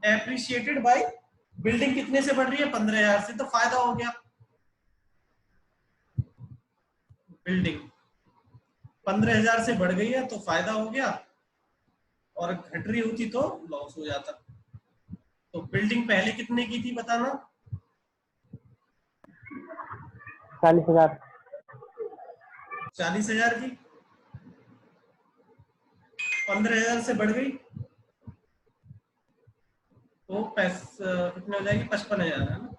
Appreciated bye, building कितने से बढ़ रही है 15,000 से, तो फायदा हो गया। बिल्डिंग 15,000 से बढ़ गई है तो फायदा हो गया, और घट रही होती तो लॉस हो जाता। तो बिल्डिंग पहले कितने की थी बताना? 40,000। 40,000 की, 15,000 से बढ़ गई तो कितने हो जाएगी? 55,000 है ना।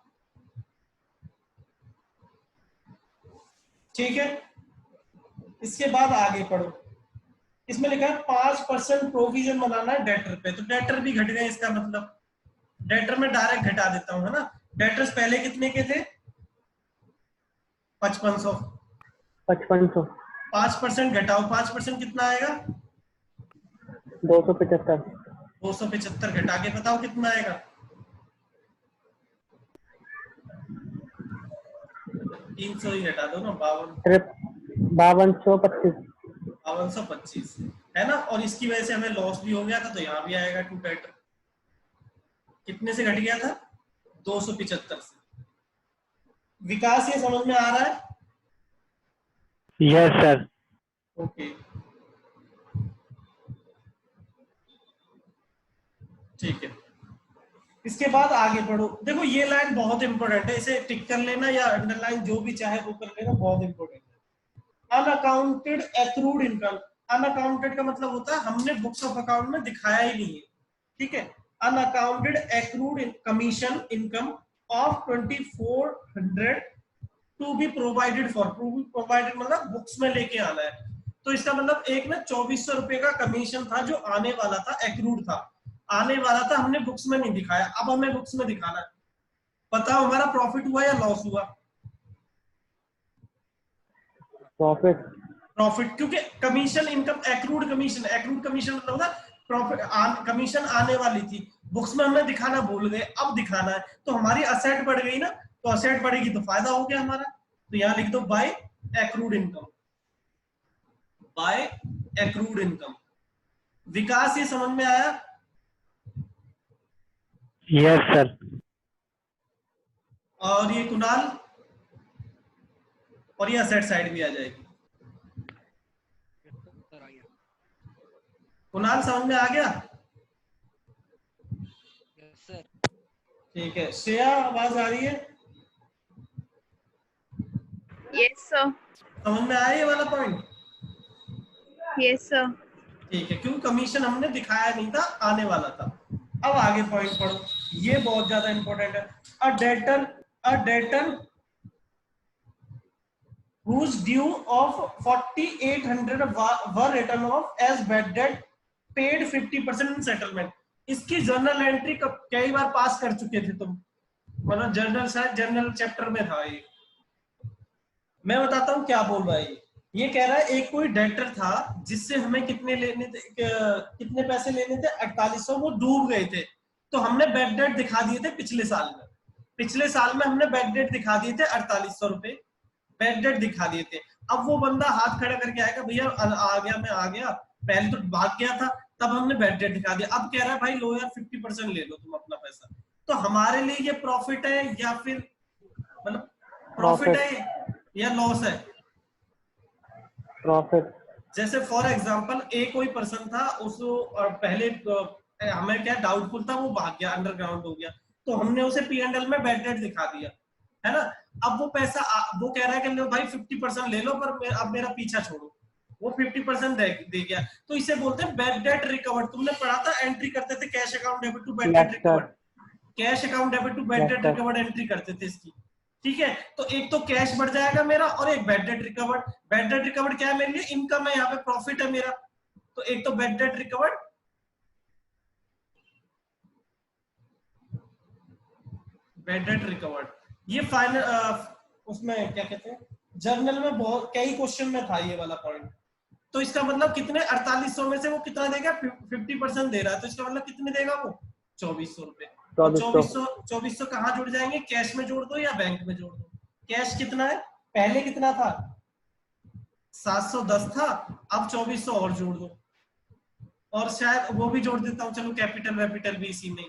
ठीक है, इसके बाद आगे पढ़ो। इसमें लिखा है 5% प्रोविजन बनाना है डेटर पे, तो डेटर भी घट गए, इसका मतलब डेटर में डायरेक्ट घटा देता हूं, है ना। डेटर्स पहले कितने के थे? 5500। 5500। 5% घटाओ, 5% कितना आएगा? 275। 275 घटा के बताओ कितना आएगा? 300 ही घटा दो ना, 5225। 5225 है ना। और इसकी वजह से हमें लॉस भी हो गया था, तो यहाँ भी आएगा टू डेटर। कितने से घट गया था? 275 से। विकास ये समझ में आ रहा है? Yes sir. ओके, ठीक है। इसके बाद आगे बढ़ो। देखो ये लाइन बहुत इंपॉर्टेंट है, इसे टिक कर लेना या अंडरलाइन जो भी चाहे वो कर लेना, बहुत इंपॉर्टेंट है। Unaccounted accrued income. अनअकाउंटेड का मतलब होता है हमने बुक्स ऑफ अकाउंट में दिखाया ही नहीं है, ठीक है। Unaccounted accrued commission income of 2400 to be provided for. To be provided मतलब बुक्स में लेके आना है। तो इसका मतलब एक ना 2400 रुपए का कमीशन था जो आने वाला था, एक्रूड था, आने वाला था, हमने बुक्स में नहीं दिखाया, अब हमें बुक्स में दिखाना है। बताओ हमारा प्रॉफिट हुआ या लॉस हुआ? प्रॉफिट। प्रॉफिट, क्योंकि commission income accrued commission, accrued commission मतलब होता प्रॉफिट, कमीशन आने वाली थी, बुक्स में हमने दिखाना भूल गए, अब दिखाना है, तो हमारी असेट बढ़ गई ना, तो असेट बढ़ेगी तो फायदा हो गया हमारा। तो यहां लिख दो by accrued income, by accrued income. Vikas ये समझ में आया? Yes sir. और ये कुणाल, और ये असेट साइड भी आ जाएगी। कुणाल समझ में आ गया? Yes sir. ठीक है, श्रेया आवाज आ रही है? Yes sir. समझ में आया ये वाला पॉइंट? Yes sir. ठीक है, क्योंकि कमीशन हमने दिखाया नहीं था, आने वाला था। अब आगे पॉइंट पढ़ो, ये बहुत ज्यादा इंपॉर्टेंट है। अ debtor whose due of 4800 were written off as bad debt paid 50% in settlement। इसकी जर्नल एंट्री कई बार पास कर चुके थे तुम, मतलब जर्नल शायद जर्नल चैप्टर में था ये। मैं बताता हूँ क्या बोल रहा है ये कह रहा है एक कोई डेटर था जिससे हमें कितने लेने थे, कितने पैसे लेने थे? 4800, वो डूब गए थे, तो हमने बैड डेट दिखा दिए थे पिछले साल में। पिछले साल में हमने बैड डेट दिखा दिए थे 4800 रुपए, बैड डेट दिखा दिए थे। अब वो बंदा हाथ खड़ा करके आएगा, भैया आ गया, मैं आ गया, पहले तो भाग गया था, तब हमने बैड डेट दिखा दिया, अब कह रहा है भाई लो यार 50% ले लो तुम अपना पैसा। तो हमारे लिए ये प्रॉफिट है या फिर मतलब प्रॉफिट प्रॉफिट। है या लॉस है? प्रॉफिट। जैसे फॉर एग्जांपल एक कोई पर्सन था, उसको पहले हमें क्या डाउटफुल था, वो भाग गया, अंडरग्राउंड हो गया, तो हमने उसे P&L में बैड डेट दिखा दिया, है ना। अब वो पैसा वो कह रहा है कि लो भाई 50% ले लो, पर अब मेरा पीछा छोड़ो, वो 50% दे गया, तो इसे बोलते हैं बैड डेट रिकवर्ड। तुमने पढ़ा था, एंट्री करते थे cash account debit to bad debt yes sir. Recovered, cash account debit to bad yes debt sir. Recovered entry करते थे इसकी, ठीक है। तो एक तो कैश बढ़ जाएगा मेरा, और एक bad debt recovered. Bad debt recovered क्या है मेरे लिए? इनकम है, यहाँ पे प्रॉफिट है मेरा, तो एक तो bad debt recovered, bad debt recovered. ये फाइनल उसमें क्या कहते हैं, जर्नल में बहुत कई क्वेश्चन में था ये वाला पॉइंट। तो इसका मतलब कितने 4800 में से वो कितना देगा? 50% दे रहा है, तो इसका मतलब कितने देगा वो? 2400 रुपए। तो 2400। 2400 कहाँ जुड़ जाएंगे? कैश में जोड़ दो या बैंक में जोड़ दो। कैश कितना है? पहले कितना था? 710 था, अब 2400 और जोड़ दो, और शायद वो भी जोड़ देता हूँ, चलो कैपिटल वैपिटल भी इसी में।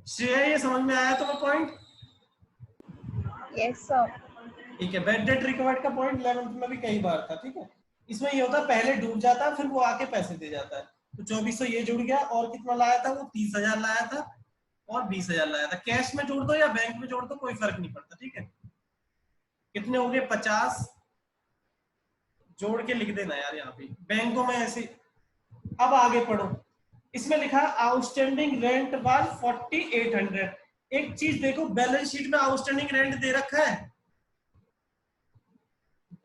श्रेया ये समझ में आया तुम्हें पॉइंट? Yes, sir. ठीक है, बैड डेट रिकवर्ड का पॉइंट 11th में भी कई बार था। ठीक है, इसमें ये होता है पहले डूब जाता है फिर वो आके पैसे दे जाता है। तो 2400 ये जुड़ गया, और कितना लाया था वो? 30,000 लाया था और 20,000 लाया था। कैश में जोड़ दो या बैंक में जोड़ दो, कोई फर्क नहीं पड़ता। ठीक है, कितने हो गए? 50 जोड़ के लिख देना यार यहाँ पे, बैंकों में ऐसे। अब आगे पढ़ो, इसमें लिखा आउटस्टैंडिंग रेंट वाज 4800। एक चीज देखो, बैलेंस शीट में आउटस्टैंडिंग रेंट दे रखा है?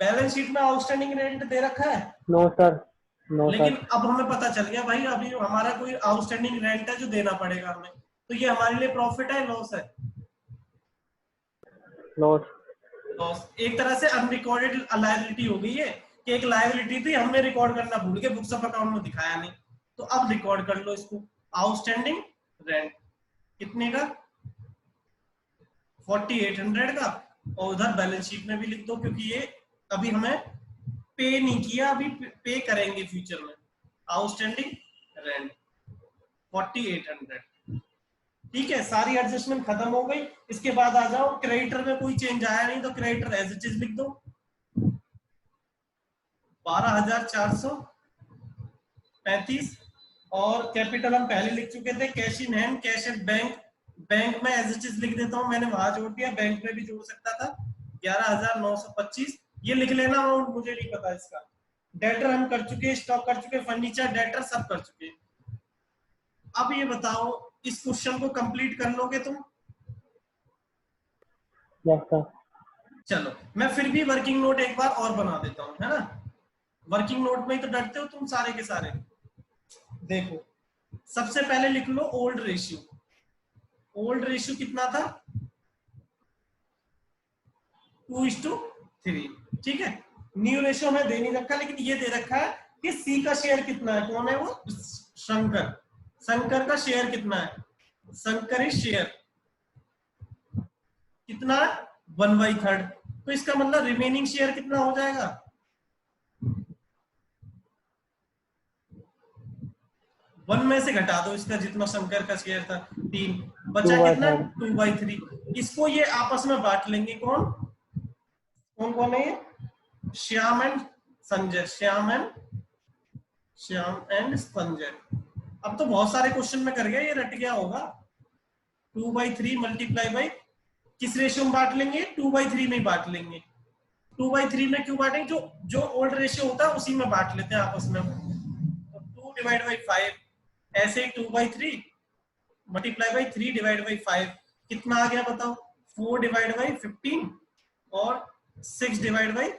बैलेंस शीट में आउटस्टैंडिंग रेंट दे रखा है? नो सर, नो लेकिन सर। अब हमें पता चल गया भाई अभी हमारा कोई आउटस्टैंडिंग रेंट है जो देना पड़ेगा हमें, तो ये हमारे लिए प्रॉफिट है लॉस है? लॉस। लॉस। एक तरह से अनरिकॉर्डेड लायबिलिटी हो गई है कि एक लायबिलिटी थी, हमने रिकॉर्ड करना भूल गए, बुक्स ऑफ अकाउंट में दिखाया नहीं, तो अब रिकॉर्ड कर लो इसको। आउटस्टैंडिंग रेंट कितने का? 4800 का, और उधर बैलेंस शीट में भी लिख दो क्योंकि ये अभी हमें पे नहीं किया, अभी पे करेंगे फ्यूचर में। Outstanding rent 4800। ठीक है, सारी एडजस्टमेंट खत्म हो गई। इसके बाद आ जाओ, क्रेडिटर में कोई चेंज आया नहीं तो क्रेडिटर एज इट इज लिख दो। 12,435, और कैपिटल हम पहले लिख चुके थे, cash in hand, cash at bank. Bank में एज इट इज लिख देता हूं, मैंने वहां जोड़ दिया, बैंक में भी जोड़ सकता था। 11,925 ये लिख लेना, अमाउंट मुझे नहीं पता इसका। डेटर हम कर चुके, स्टॉक कर चुके, फर्नीचर डेटर सब कर चुके। अब ये बताओ, इस क्वेश्चन को कंप्लीट कर लोगे तुम? Yes sir. चलो मैं फिर भी वर्किंग नोट एक बार और बना देता हूं, है ना? वर्किंग नोट में ही तो डरते हो तुम सारे के सारे। देखो, सबसे पहले लिख लो ओल्ड रेशियो। ओल्ड रेशियो कितना था? 2:3। ठीक है, न्यू रेशियो में दे नहीं रखा, लेकिन ये दे रखा है कि सी का शेयर कितना है। कौन है वो? शंकर। शंकर का शेयर कितना है? शंकर इज शेयर कितना है? 1/3। तो इसका मतलब रिमेनिंग शेयर कितना हो जाएगा? 1 में से घटा दो इसका जितना शंकर का शेयर था, 3 बचा, कितना? 2/3। इसको ये आपस में बांट लेंगे। कौन कौन कौन है ये? श्याम एंड संजय। श्याम एंड संजय। अब तो बहुत सारे क्वेश्चन में कर गया, ये रट गया होगा। 2/3 मल्टीप्लाई बाई, किस रेशियो में बांट लेंगे? 2/3 में बांट लेंगे। 2/3 में क्यों बांटेंगे? जो ओल्ड रेशियो होता है उसी में बांट लेते हैं आपस में। तो 2/5, ऐसे ही 2/3 मल्टीप्लाई बाई 3/5 कितना आ गया बताओ? 4/15 और 6/15।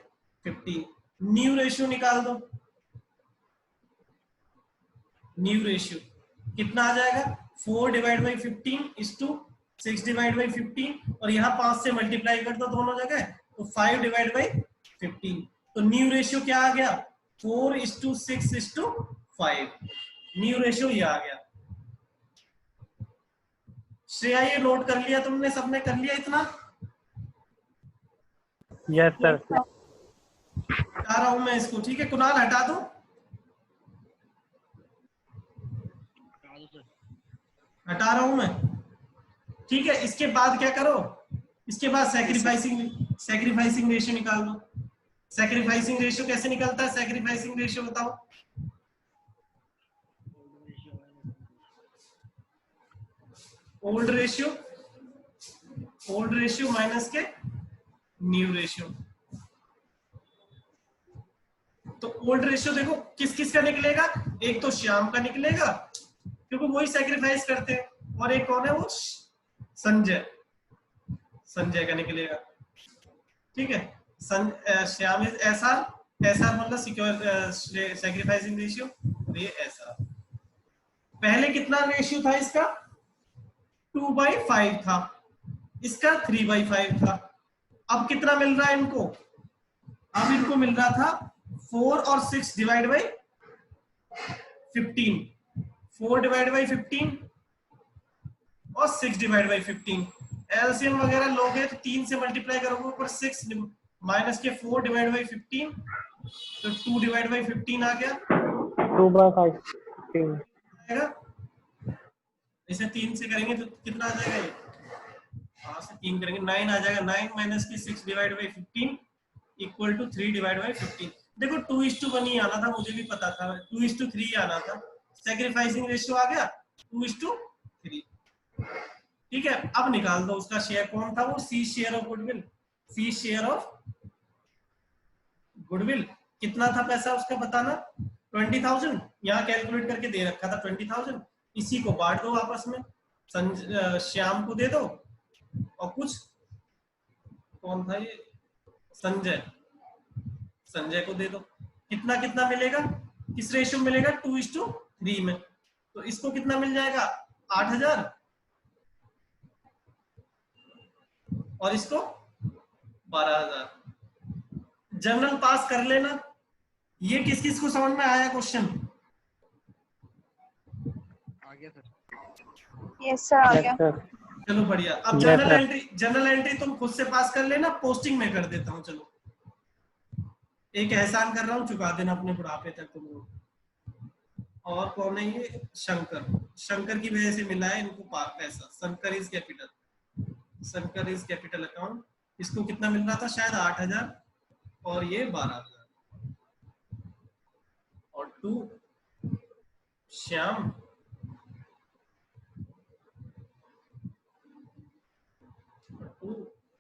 न्यू रेशियो निकाल दो। न्यू रेशियो कितना आ जाएगा? 4/15 इज टू 6/15, और यहाँ 5 से मल्टीप्लाई कर दो दोनों जगह, तो 5/15। तो न्यू रेशियो क्या आ गया? 4:6:5। न्यू रेशियो ये आ गया। श्रेया ये नोट कर लिया तुमने? सबने कर लिया इतना? Yes sir. हटा रहा हूं मैं इसको। ठीक है, कुणाल हटा दो। हटा रहा हूं मैं। ठीक है, इसके बाद क्या करो? इसके बाद सैक्रिफाइसिंग रेशियो निकाल दो। सैक्रिफाइसिंग रेशियो कैसे निकलता है? सैक्रिफाइसिंग रेशियो बताओ। ओल्ड रेशियो माइनस के न्यू रेशियो। तो ओल्ड रेशियो देखो किस किस का निकलेगा? एक तो श्याम का निकलेगा क्योंकि वही सैक्रिफाइस करते हैं, और एक कौन है? वो संजय का निकलेगा। ठीक है, श्याम इज एसआर मतलब सिक्योर सैक्रिफाइसिंग रेशियो, और ये एसआर। पहले कितना रेशियो था इसका? 2/5 था, इसका 3/5 था। अब कितना मिल रहा है इनको? अब इनको मिल रहा था 4 और 6/15। 4/15 और 6/15। एलसीएम वगैरह लोगे तो 3 से मल्टीप्लाई करोगे, ऊपर 6 माइनस के 4/15, तो 2/15 आ गया। 2/5। इसे 3 से करेंगे तो कितना आ जाएगा ये? 5 से 3 करेंगे 9 आ जाएगा। 9 माइनस की 6 divide by 15 equal to 3 divide by 15। देखो 2:1 ही आना था, मुझे भी पता था 2:3 ही आना था। सेक्रीफाइसिंग रेशियो आ गया 2:3। ठीक है, अब निकाल दो उसका शेयर कौन था, वो C share of goodwill. C share of goodwill कितना था पैसा उसका बताना, 20,000। यहाँ कैलकुलेट करके दे रखा था 20,000। इसी को बांट दो आपस में, श्याम को दे दो और कुछ, कौन था ये, संजय, संजय को दे दो। कितना कितना मिलेगा, किस रेशियो में मिलेगा, 2:3 में। तो इसको कितना मिल जाएगा, 8,000 और इसको 12,000। जनरल पास कर लेना। ये किस किस को समझ में आया क्वेश्चन? आ गया सर। Yes, sir. आ यस गया. सर। चलो बढ़िया। अब Yes, general sir. Entry, general entry तुम खुद से पास कर लेना, पोस्टिंग में कर देता हूँ। चलो एक एहसान कर रहा हूँ, चुका देना अपने बुढ़ापे तक तुम लोग। और कौन है ये, शंकर। शंकर की वजह से मिला है इनको पैसा। Shankar is capital, Shankar is capital account. इसको कितना मिल रहा था, शायद 8,000 और ये 12,000 और 2 श्याम,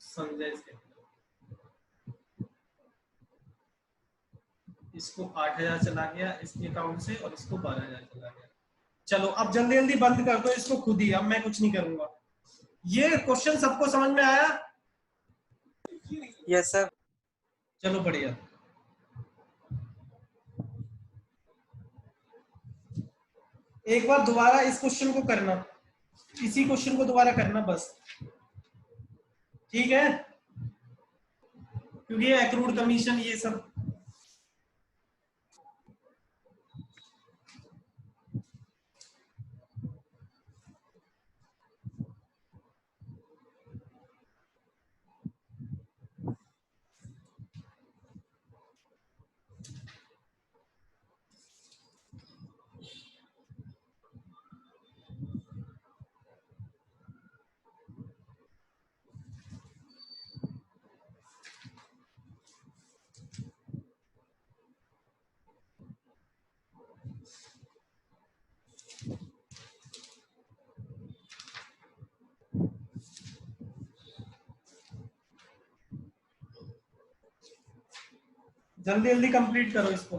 संजय से। इसको 8,000 चला गया इसके अकाउंट से और इसको 12,000 चला गया। चलो अब जल्दी जल्दी बंद कर दो इसको खुद ही, अब मैं कुछ नहीं करूंगा। ये क्वेश्चन सबको समझ में आया? Yes sir. चलो बढ़िया। एक बार दोबारा इस क्वेश्चन को करना, इसी क्वेश्चन को दोबारा करना बस, ठीक है? क्योंकि ये एक्रूड कमीशन ये सब जल्दी जल्दी कंप्लीट करो इसको।